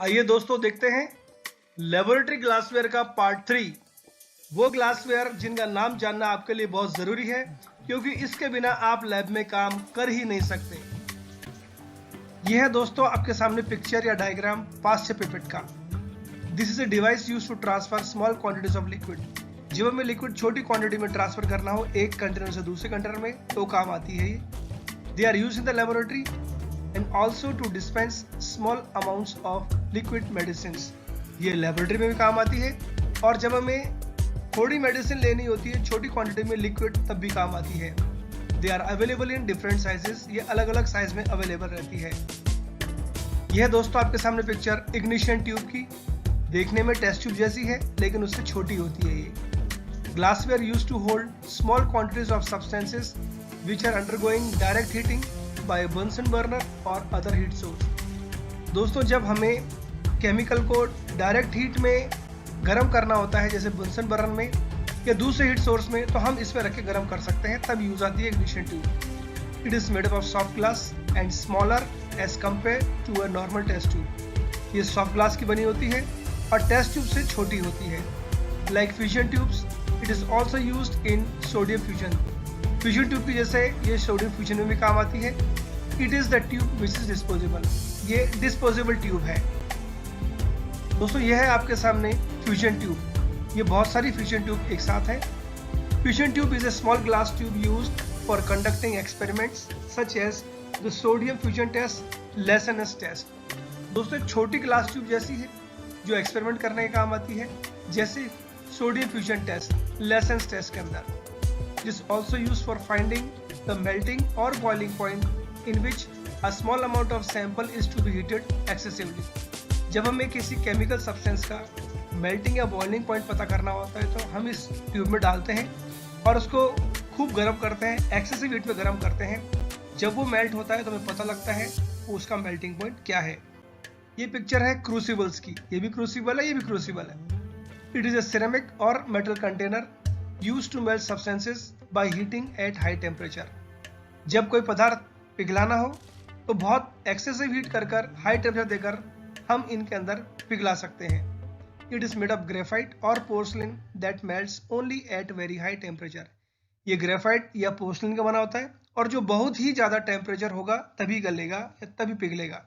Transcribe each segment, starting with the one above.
आइए दोस्तों देखते हैं लेबोरेटरी ग्लासवेयर का पार्ट 3। वो ग्लासवेयर जिनका नाम जानना आपके लिए बहुत ज़रूरी है, क्योंकि इसके बिना आप लैब में काम कर ही नहीं सकते। यह है दोस्तों आपके सामने पिक्चर या डायग्राम पास्चर पिपेट का। This is a device used to transfer small quantities of liquid. जब हमें लिक्विड छोटी क्वांटिटी में ट्रांसफर करना हो एक कंटेनर से दूसरे कंटेनर में, तो काम आती है ये। They are used in the laboratory and also to dispense small amounts of liquid medicines। ये लेबोरेटरी में भी काम आती है, और जब हमें थोड़ी मेडिसिन लेनी होती है छोटी क्वांटिटी में लिक्विड, तब भी काम आती है। They are available in different sizes. ये अलग अलग साइज में अवेलेबल रहती है। यह दोस्तों आपके सामने पिक्चर इग्निशन ट्यूब की। देखने में टेस्ट ट्यूब जैसी है, लेकिन उससे छोटी होती है ये। Glassware used to hold small quantities of substances which are undergoing direct heating by a Bunsen burner or other heat source। दोस्तों जब हमें केमिकल को डायरेक्ट हीट में गर्म करना होता है, जैसे बंसन बर्नर में या दूसरे हीट सोर्स में, तो हम इसमें रख के गर्म कर सकते हैं, तब यूज आती है ignition tube. It is made up of soft glass and smaller as compare to a normal test tube. ये सॉफ्ट ग्लास की बनी होती है और टेस्ट ट्यूब से छोटी होती है। Like fusion tubes, it is also used in sodium fusion. Fusion tube की जैसे ये सोडियम फ्यूजन में भी काम आती है। It is the tube which is disposable. ये डिस्पोजेबल ट्यूब है। दोस्तों यह है आपके सामने फ्यूजन ट्यूब। ये बहुत सारी फ्यूजन ट्यूब एक साथ है। Fusion tube is a small glass tube used for conducting experiments such as the sodium fusion test, Lassaigne's test. दोस्तों एक छोटी ग्लास ट्यूब जैसी है जो एक्सपेरिमेंट करने के काम आती है, जैसे sodium fusion test, Lassaigne's test के अंदर। It is also used for finding the melting or boiling point in which a small amount of sample is to be heated excessively। जब हमें किसी केमिकल सब्सटेंस का मेल्टिंग या boiling point पता करना होता है, तो हम इस ट्यूब में डालते हैं और उसको खूब गर्म करते हैं, एक्सेसिव हीट में गर्म करते हैं। जब वो मेल्ट होता है तो हमें पता लगता है वो उसका मेल्टिंग पॉइंट क्या है। ये पिक्चर है क्रूसिबल्स की। ये भी क्रूसिबल है, ये भी क्रूसिबल है। इट इज अ सिरेमिक और metal container used to melt substances by heating at high temperature। जब कोई पदार्थ पिघलाना हो तो बहुत एक्सेसिव हीट कर हाई टेम्परेचर देकर हम इनके अंदर पिघला सकते हैं। It is made of graphite और porcelain that melts only at very high temperature. ये ग्रेफाइट या पोर्सलिन का बना होता है, और जो बहुत ही ज़्यादा टेम्परेचर होगा तभी गलेगा या तभी पिघलेगा।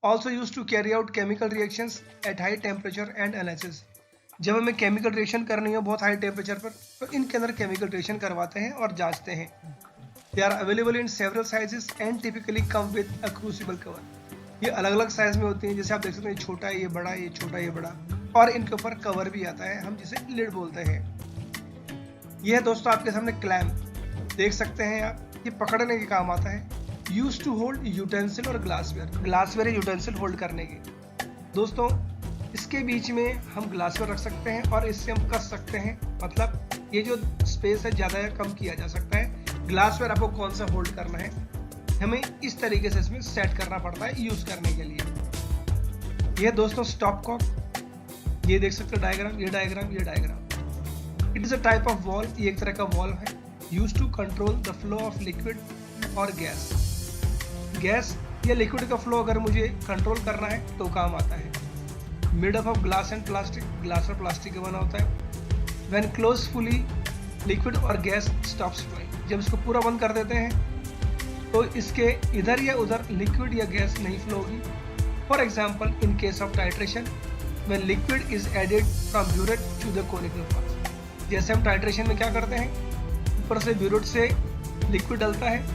Also use to carry out chemical reactions at high temperature and analysis. जब हमें केमिकल रिएक्शन करनी हो बहुत हाई टेम्परेचर पर, तो इनके अंदर केमिकल रिएक्शन करवाते हैं और जांचते हैं। They are available in several sizes and typically come with a crucible cover. ये अलग अलग साइज में होती हैं, जैसे आप देख सकते हैं, ये छोटा है, ये बड़ा है, ये छोटा, ये बड़ा, और इनके ऊपर कवर भी आता है, हम जिसे लिड बोलते हैं। यह है दोस्तों आपके सामने क्लैम्प। देख सकते हैं आप, ये पकड़ने के काम आता है। यूज टू होल्ड यूटेंसिल और ग्लासवेयर यूटेंसिल होल्ड करने के। दोस्तों इसके बीच में हम ग्लासवेयर रख सकते हैं और इससे हम कस सकते हैं, मतलब ये जो स्पेस है ज़्यादा या कम किया जा सकता है। ग्लासवेयर आपको कौन सा होल्ड करना है, हमें इस तरीके से इसमें सेट करना पड़ता है यूज़ करने के लिए। ये दोस्तों स्टॉप कॉक। ये देख सकते हैं डायग्राम, ये डायग्राम, ये diagram. It is a type of valve. ये एक तरह का वॉल्व है, use to control the flow of liquid और गैस या लिक्विड का फ्लो अगर मुझे कंट्रोल करना है तो काम आता है। Made up of glass and plastic. Glass और प्लास्टिक का बना होता है। व्हेन क्लोज फुली लिक्विड और गैस स्टॉप्स फ्लोइंग। जब इसको पूरा बंद कर देते हैं तो इसके इधर या उधर लिक्विड या गैस नहीं फ्लो होगी। For example in case of titration, when liquid is added from burette to the conical parts. जैसे हम टाइट्रेशन में क्या करते हैं, ऊपर से ब्यूरेट से लिक्विड डलता है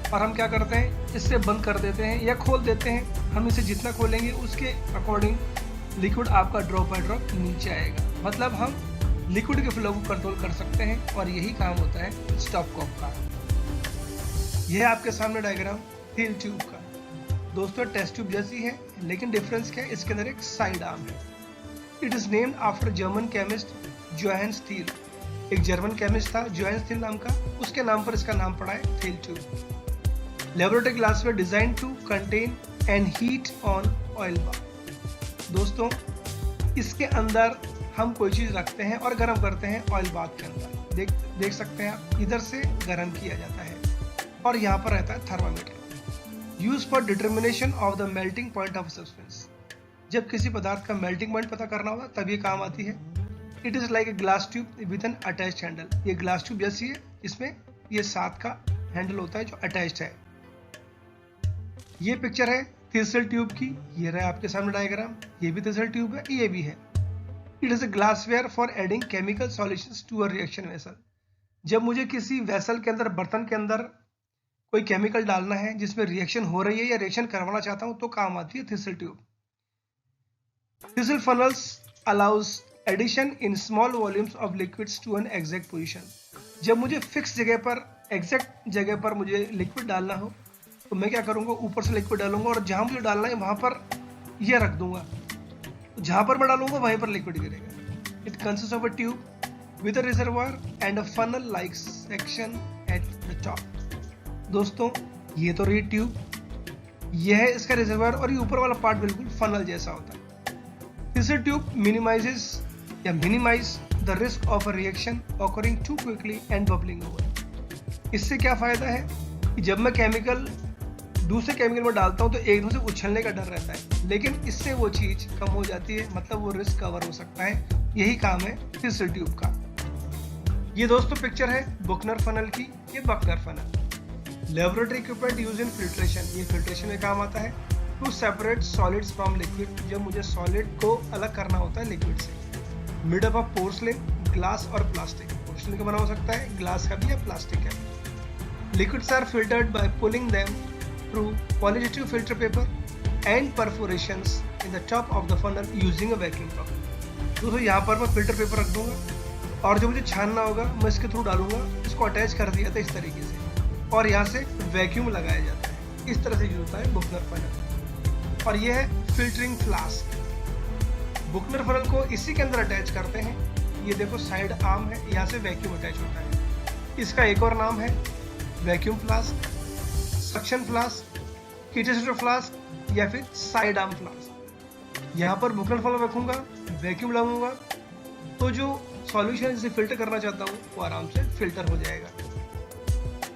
और हम क्या करते हैं, इससे बंद कर देते हैं या खोल देते हैं। हम इसे जितना खोलेंगे उसके अकॉर्डिंग लिक्विड आपका ड्रॉप बाय ड्रॉप नीचे आएगा। मतलब हम लिक्विड के फ्लो को कंट्रोल कर सकते हैं, और यही काम होता है स्टॉप कॉक का। यह आपके सामने डायग्राम थील ट्यूब का। दोस्तों टेस्ट ट्यूब जैसी है, लेकिन डिफरेंस क्या है, इसके अंदर एक साइड आर्म है। It is named after German chemist Johannes Thiele. एक जर्मन केमिस्ट था जोहान्स थील नाम का, उसके नाम पर इसका नाम पड़ा है Thiele tube. Laboratory glassware design to contain and heat on oil bath. दोस्तों इसके अंदर हम कोई चीज़ रखते हैं और गर्म करते हैं ऑयल बाथ के अंदर। देख सकते हैं आप, इधर से गर्म किया जाता है और यहाँ पर रहता है thermometer. Use for determination of the melting point of substance. जब किसी पदार्थ का मेल्टिंग पॉइंट पता करना होगा तब ये काम आती है। It is like a glass tube with N attached handle. ये ग्लास ट्यूब जैसी है, इसमें ये 7 का हैंडल होता है जो अटैच्ड है। ये पिक्चर है थिसल ट्यूब की, ये रहा आपके सामने डायग्राम। ये भी थिसल ट्यूब है, ये भी है। It is a glassware for adding chemical solutions to a reaction vessel. जब मुझे किसी वेसल के अंदर, बर्तन के अंदर कोई केमिकल डालना है जिसमें रिएक्शन हो रही है या रिएक्शन करवाना चाहता हूं तो काम आती है thistle tube. Thistle funnels allows addition in small volumes of liquids to an exact position. जब मुझे फिक्स जगह पर, एग्जैक्ट जगह पर मुझे लिक्विड डालना हो तो मैं क्या करूंगा, ऊपर से लिक्विड डालूंगा और जहां मुझे डालना है वहां पर यह रख दूंगा। जहां पर मैं डालूंगा वहीं पर लिक्विड गिरेगा। It consist of a tube with a reservoir and a funnel like section at the top। दोस्तों ये तो रही ट्यूब, यह है इसका रिजर्वायर और ये ऊपर वाला पार्ट बिल्कुल फनल जैसा होता है। This tube minimise the risk of a reaction occurring too quickly and bubbling over. इससे क्या फायदा है कि जब मैं केमिकल दूसरे केमिकल में डालता हूं तो एक दूसरे उछलने का डर रहता है, लेकिन इससे वो चीज कम हो जाती है, मतलब वो रिस्क कवर हो सकता है। यही काम है थिसल ट्यूब का। ये दोस्तों पिक्चर है बुकनर फनल की, ये Buchner funnel. Laboratory equipment use in filtration, ये फिल्ट्रेशन में काम आता है। To separate solids from liquid, जब मुझे सॉलिड को अलग करना होता है लिक्विड से। Made up of porcelain, glass और प्लास्टिक। पोर्सलिन का बना हो सकता है, ग्लास का भी या प्लास्टिक है। Liquids are filtered by pulling them through positive filter paper and perforations in the top of the funnel using a vacuum pump. दोस्तों यहाँ पर मैं फिल्टर पेपर रख दूंगा और जो मुझे छानना होगा मैं इसके थ्रू डालूंगा। इसको अटैच कर दिया था इस तरीके से और यहाँ से वैक्यूम लगाया जाता है। इस तरह से यूज होता है बुकनर फनल। और ये है फिल्टरिंग फ्लास्क। बुकनर फनल को इसी के अंदर अटैच करते हैं। ये देखो साइड आर्म है, यहाँ से वैक्यूम अटैच होता है। इसका एक और नाम है vacuum flask, suction flask, Kitasato flask या फिर साइड आर्म फ्लास्क। यहाँ पर बुकनर फनल रखूंगा, वैक्यूम लगाऊंगा तो जो सॉल्यूशन जिसे फिल्टर करना चाहता हूँ वो आराम से फिल्टर हो जाएगा।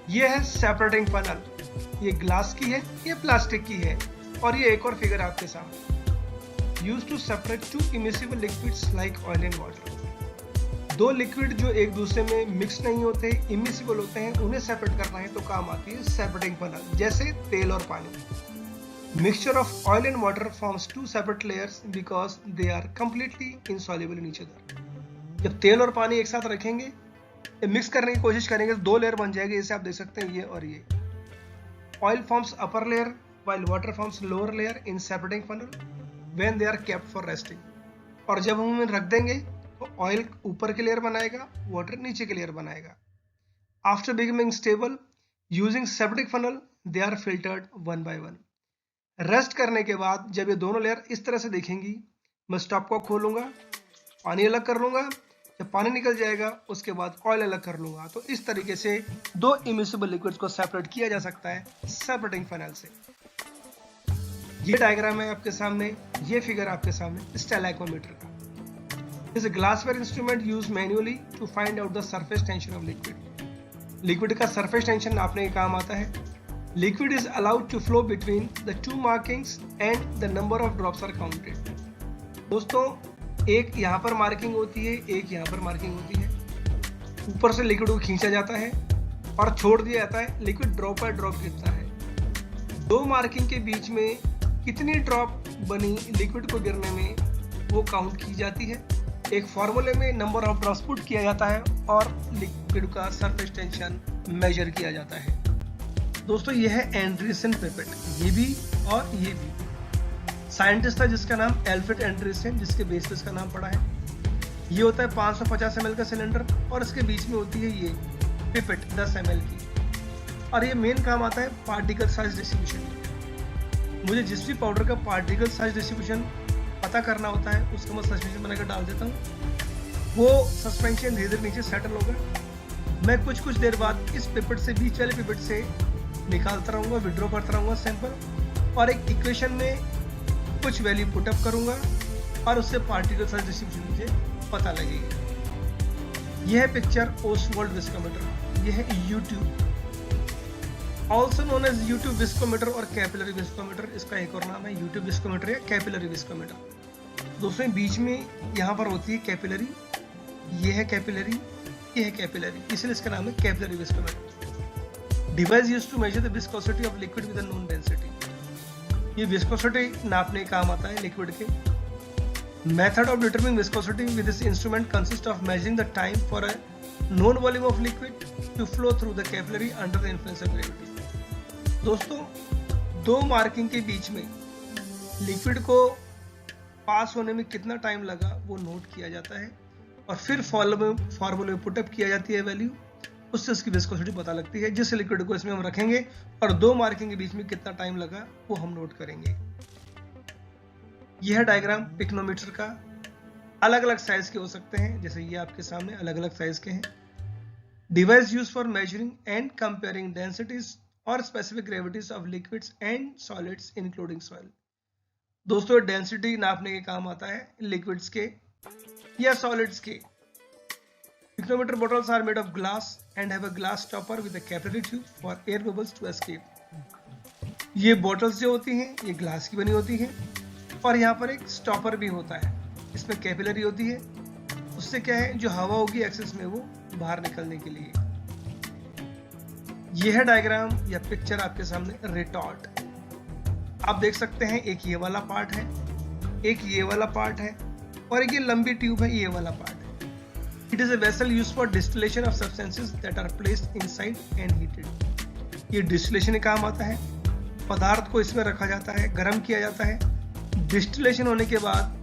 ये है सेपरेटिंग फनल। ये ग्लास की है, ये प्लास्टिक की है। और ये एक और फिगर आपके सामने। Use to separate two immiscible liquids like oil and water. दो लिक्विड जो एक दूसरे में मिक्स नहीं होते, इमिसिबल होते हैं, उन्हें सेपरेट करना है तो काम आती है सेपरेटिंग फनल, जैसे तेल और पानी। Mixture of oil and water forms two separate layers because they are completely insoluble in each other. जब तेल और पानी एक साथ रखेंगे, मिक्स करने की कोशिश करेंगे तो 2 लेयर बन जाएगी। जैसे आप देख सकते हैं ये और ये। Oil forms upper layer while water forms lower layer in separating funnel when they are kept for resting। और जब हम रख देंगे तो ऑयल ऊपर के लेयर बनाएगा, वाटर नीचे के लेयर बनाएगा। After becoming stable using separating funnel they are filtered one by one. Rest करने के बाद जब ये दोनों लेयर इस तरह से दिखेंगी, मैं स्टॉप को खोलूंगा, पानी अलग कर लूंगा। जब पानी निकल जाएगा उसके बाद ऑयल अलग कर लूंगा। तो इस तरीके से 2 इमिसिबल लिक्विड्स को सेपरेट किया जा सकता है सेपरेटिंग फनल से। ये डायग्राम है आपके सामने, ये फिगर आपके सामने स्टैलेग्मामीटर का। इस glassware instrument use manually to find out the surface tension of liquid. Liquid का सरफेस टेंशन नापने के काम आता है। Liquid is allowed to flow between the 2 markings and the number of drops are counted. दोस्तों एक यहाँ पर मार्किंग होती है, एक यहाँ पर मार्किंग होती है। ऊपर से लिक्विड को खींचा जाता है और छोड़ दिया जाता है। लिक्विड ड्रॉप बाय ड्रॉप गिरता है। 2 मार्किंग के बीच में कितनी ड्रॉप बनी लिक्विड को गिरने में, वो काउंट की जाती है। एक फॉर्मूले में नंबर ऑफ ड्रॉप्स पुट किया जाता है और लिक्विड का सरफेस टेंशन मेजर किया जाता है। दोस्तों ये है एंड्रीसन पिपेट, ये भी और ये भी। साइंटिस्ट था जिसका नाम एल्फ्रेड एंड्रीसन, जिसके बेस पे इसका नाम पड़ा है। ये होता है 550 ml का सिलेंडर और इसके बीच में होती है ये पिपेट 10 ml की। और ये मेन काम आता है पार्टिकल साइज डिस्ट्रीब्यूशन। मुझे जिस भी पाउडर का पार्टिकल साइज डिस्ट्रीब्यूशन पता करना होता है उसको मैं सस्पेंशन बनाकर डाल देता हूँ। वो सस्पेंशन धीरे धीरे नीचे सेटल होगा। मैं कुछ देर बाद इस पिपेट से, बीच वाले पिपेट से निकालता रहूँगा, विड्रॉ करता रहूँगा सैंपल, और एक इक्वेशन में कुछ वैल्यू पुटअप करूंगा और उससे पार्टिकल साइज डिस्ट्रीब्यूशन मुझे पता लगेगी। यह है पिक्चर ओस्वाल्ड विस्कोमीटर, यह है U tube. Also known as U tube viscometer और कैपिलरी विस्कोमीटर, इसका एक और नाम है यूट्यूब विस्कोमीटर या कैपिलरी विस्कोमीटर। दोस्तों बीच में यहाँ पर होती है कैपिलरी, ये है कैपिलरी, ये है कैपिलरी, इसलिए इसका नाम है capillary viscometer. Device used to measure the viscosity of liquid with a known density, ये विस्कोसिटी नापने का काम आता है लिक्विड के। Method of determining viscosity with this instrument consist of measuring the time for a known volume of liquid to flow through the capillary under the influence of gravity। दोस्तों दो marking के बीच में लिक्विड को पास होने में कितना time लगा वो नोट किया जाता है और फिर फॉर्मूले में पुटअप किया जाती है वैल्यू, उससे उसकी विस्कोसिटी पता लगती है। जिस लिक्विड को इसमें हम रखेंगे और दो मार्किंग के बीच में कितना टाइम लगा वो हम नोट करेंगे। यह है डायग्राम पिक्नोमीटर का। अलग अलग साइज के हो सकते हैं, जैसे ये आपके सामने अलग अलग साइज के हैं। Device use for measuring and comparing densities और specific gravities of liquids and solids including soil. दोस्तों डेंसिटी नापने के काम आता है लिक्विड्स के या सॉलिड्स के। Pycnometer bottles are made of glass and have a glass stopper with a capillary tube for air bubbles to escape। ये bottles जो होती हैं ये ग्लास की बनी होती हैं और यहाँ पर एक स्टॉपर भी होता है, इसमें कैपिलरी होती है, उससे क्या है जो हवा होगी एक्सेस में वो बाहर निकलने के लिए। यह है डायग्राम या पिक्चर आपके सामने रिटॉर्ट। आप देख सकते हैं एक ये वाला पार्ट है, एक ये वाला पार्ट है और एक ये लंबी ट्यूब है, ये वाला पार्ट है। It is a vessel used for distillation of substances that are placed inside and heated. ये डिस्टिलेशन के काम आता है, पदार्थ को इसमें रखा जाता है, गर्म किया जाता है, डिस्टिलेशन होने के बाद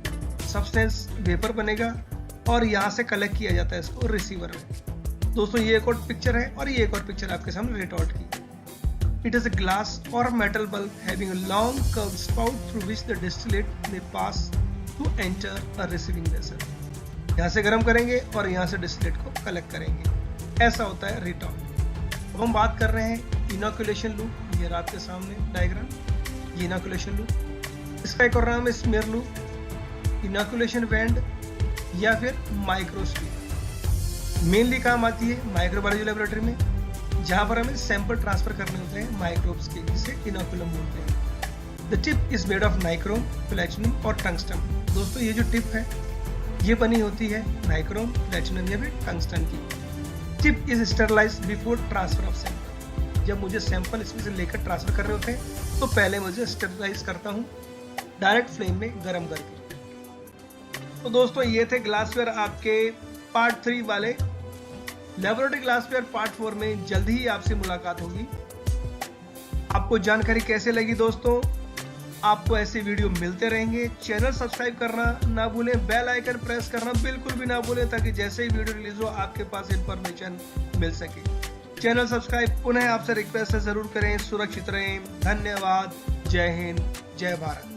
सब्सटेंस वेपर बनेगा और यहाँ से कलेक्ट किया जाता है इसको रिसीवर में। दोस्तों ये एक और पिक्चर है और ये एक और पिक्चर आपके सामने रिटॉर्ट की। इट इज अ ग्लास और metal bulb having a long curved spout through which the distillate may pass to enter a receiving vessel. यहाँ से गर्म करेंगे और यहाँ से डिस्टिलेट को कलेक्ट करेंगे, ऐसा होता है रिटॉर्ट। अब हम बात कर रहे हैं इनोकुलेशन लूप। ये आपके सामने डायग्राम, ये इनोकुलेशन लूप, इसका एक और नाम है स्मीयर लूप, इनोकुलेशन बैंड या फिर माइक्रोस्ट्रिप। मेनली काम आती है माइक्रोबायोलॉजी लैबोरेटरी में, जहां पर हमें सैंपल ट्रांसफर करने होते हैं माइक्रोब्स के, जिसे इनोकुलम बोलते हैं। The tip is made of nichrome, platinum और टंगस्टन। दोस्तों ये जो टिप है ये बनी होती है नाइक्रोम, प्लैटिनम या फिर टंगस्टन की। Tip is sterilised before transfer of sample. जब मुझे सैंपल इसमें से लेकर ट्रांसफर करने होते हैं तो पहले मुझे स्टरलाइज करता हूँ डायरेक्ट फ्लेम में गर्म करके। तो दोस्तों ये थे ग्लासवेयर आपके पार्ट 3 वाले। लैबोरेटरी ग्लासवेयर पार्ट 4 में जल्दी ही आपसे मुलाकात होगी। आपको जानकारी कैसे लगी दोस्तों? आपको ऐसे वीडियो मिलते रहेंगे। चैनल सब्सक्राइब करना ना भूलें, बेल आइकन प्रेस करना बिल्कुल भी ना भूलें, ताकि जैसे ही वीडियो रिलीज हो आपके पास इंफॉर्मेशन मिल सके। चैनल सब्सक्राइब पुनः आपसे रिक्वेस्ट है जरूर करें। सुरक्षित रहें। धन्यवाद। जय हिंद, जय भारत।